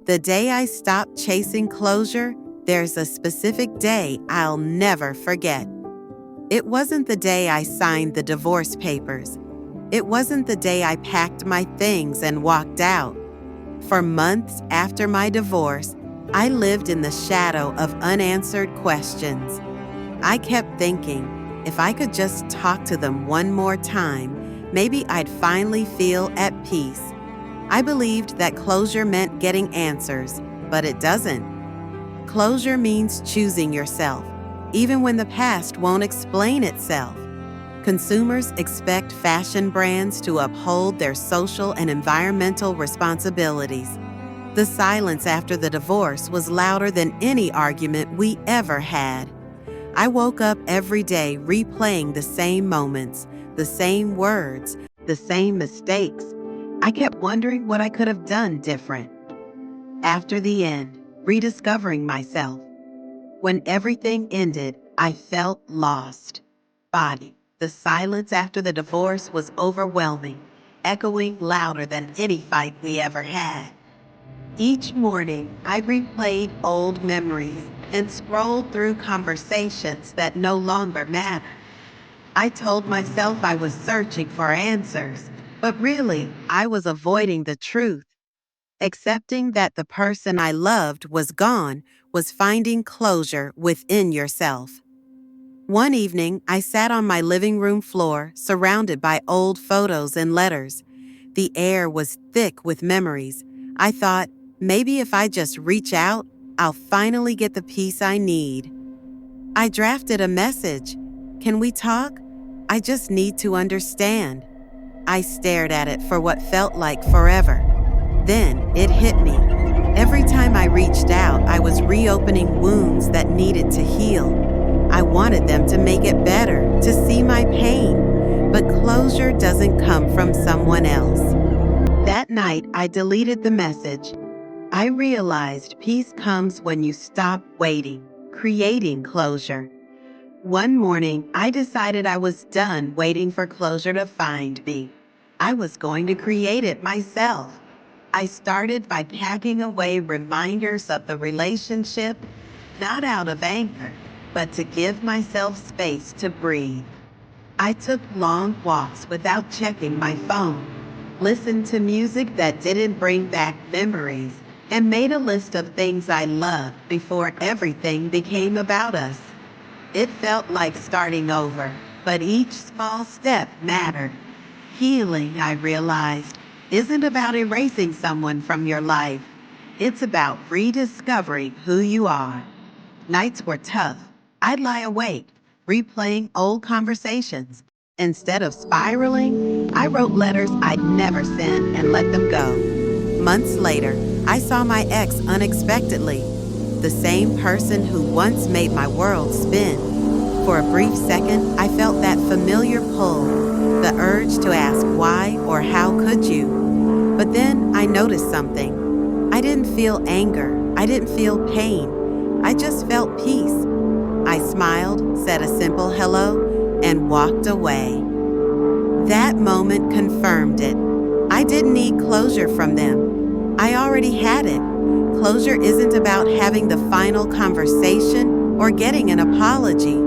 The day I stopped chasing closure, there's a specific day I'll never forget. It wasn't the day I signed the divorce papers. It wasn't the day I packed my things and walked out. For months after my divorce, I lived in the shadow of unanswered questions. I kept thinking, if I could just talk to them one more time, maybe I'd finally feel at peace. I believed that closure meant getting answers, but it doesn't. Closure means choosing yourself, even when the past won't explain itself. Consumers expect fashion brands to uphold their social and environmental responsibilities. The silence after the divorce was louder than any argument we ever had. I woke up every day replaying the same moments, the same words, the same mistakes. I kept wondering what I could have done different. After the end, rediscovering myself. When everything ended, I felt lost. Body. The silence after the divorce was overwhelming, echoing louder than any fight we ever had. Each morning, I replayed old memories and scrolled through conversations that no longer matter. I told myself I was searching for answers, but really, I was avoiding the truth. Accepting that the person I loved was gone was finding closure within yourself. One evening, I sat on my living room floor, surrounded by old photos and letters. The air was thick with memories. I thought, maybe if I just reach out, I'll finally get the peace I need. I drafted a message. Can we talk? I just need to understand. I stared at it for what felt like forever. Then it hit me. Every time I reached out, I was reopening wounds that needed to heal. I wanted them to make it better, to see my pain. But closure doesn't come from someone else. That night, I deleted the message. I realized peace comes when you stop waiting, creating closure. One morning, I decided I was done waiting for closure to find me. I was going to create it myself. I started by packing away reminders of the relationship, not out of anger, but to give myself space to breathe. I took long walks without checking my phone, listened to music that didn't bring back memories, and made a list of things I loved before everything became about us. It felt like starting over, but each small step mattered. Healing, I realized, isn't about erasing someone from your life. It's about rediscovering who you are. Nights were tough. I'd lie awake, replaying old conversations. Instead of spiraling, I wrote letters I'd never sent and let them go. Months later, I saw my ex unexpectedly, the same person who once made my world spin. For a brief second, I felt that familiar pull, the urge to ask why or how could you. But then I noticed something. I didn't feel anger. I didn't feel pain. I just felt peace. I smiled, said a simple hello, and walked away. That moment confirmed it. I didn't need closure from them. I already had it. Closure isn't about having the final conversation or getting an apology.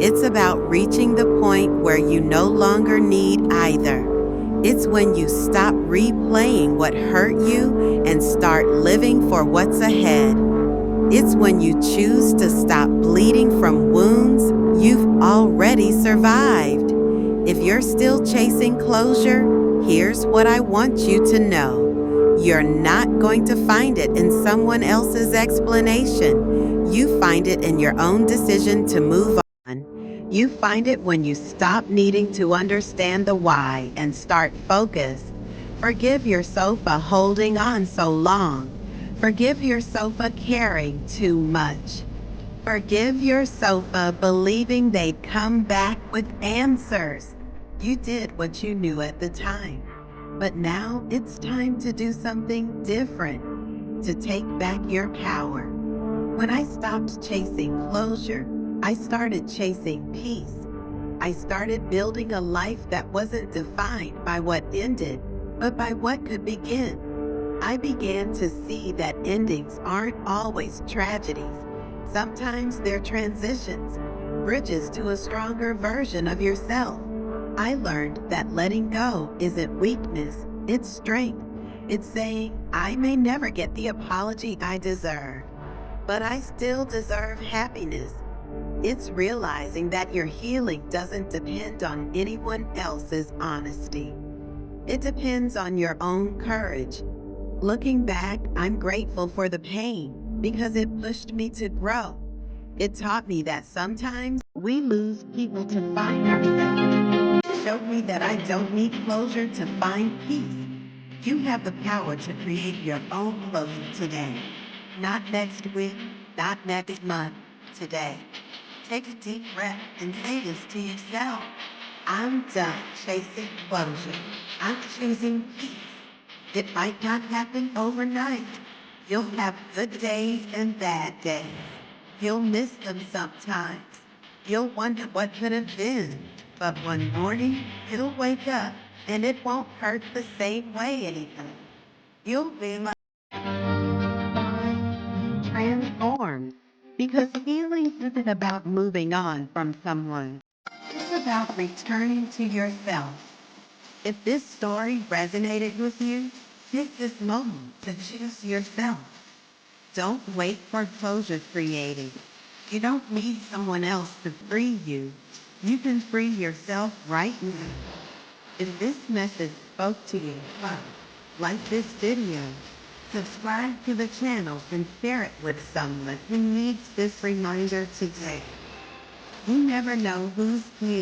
It's about reaching the point where you no longer need either. It's when you stop replaying what hurt you and start living for what's ahead. It's when you choose to stop bleeding from wounds you've already survived. If you're still chasing closure, here's what I want you to know. You're not going to find it in someone else's explanation. You find it in your own decision to move on. You find it when you stop needing to understand the why and start focus. Forgive yourself for holding on so long. Forgive yourself for caring too much. Forgive yourself for believing they'd come back with answers. You did what you knew at the time. But now it's time to do something different, to take back your power. When I stopped chasing closure, I started chasing peace. I started building a life that wasn't defined by what ended, but by what could begin. I began to see that endings aren't always tragedies. Sometimes they're transitions, bridges to a stronger version of yourself. I learned that letting go isn't weakness, it's strength. It's saying, I may never get the apology I deserve, but I still deserve happiness. It's realizing that your healing doesn't depend on anyone else's honesty. It depends on your own courage. Looking back, I'm grateful for the pain because it pushed me to grow. It taught me that sometimes we lose people to find ourselves. It showed me that I don't need closure to find peace. You have the power to create your own closure today. Not next week, not next month, today. Take a deep breath and say this to yourself. I'm done chasing closure. I'm choosing peace. It might not happen overnight. You'll have good days and bad days. You'll miss them sometimes. You'll wonder what could have been. But one morning, you'll wake up and it won't hurt the same way anymore. You'll be like transformed. Because healing isn't about moving on from someone. It's about returning to yourself. If this story resonated with you, take this moment to choose yourself. Don't wait for closure creating. You don't need someone else to free you. You can free yourself right now. If this message spoke to you, like this video, subscribe to the channel and share it with someone who needs this reminder today. You never know who's needing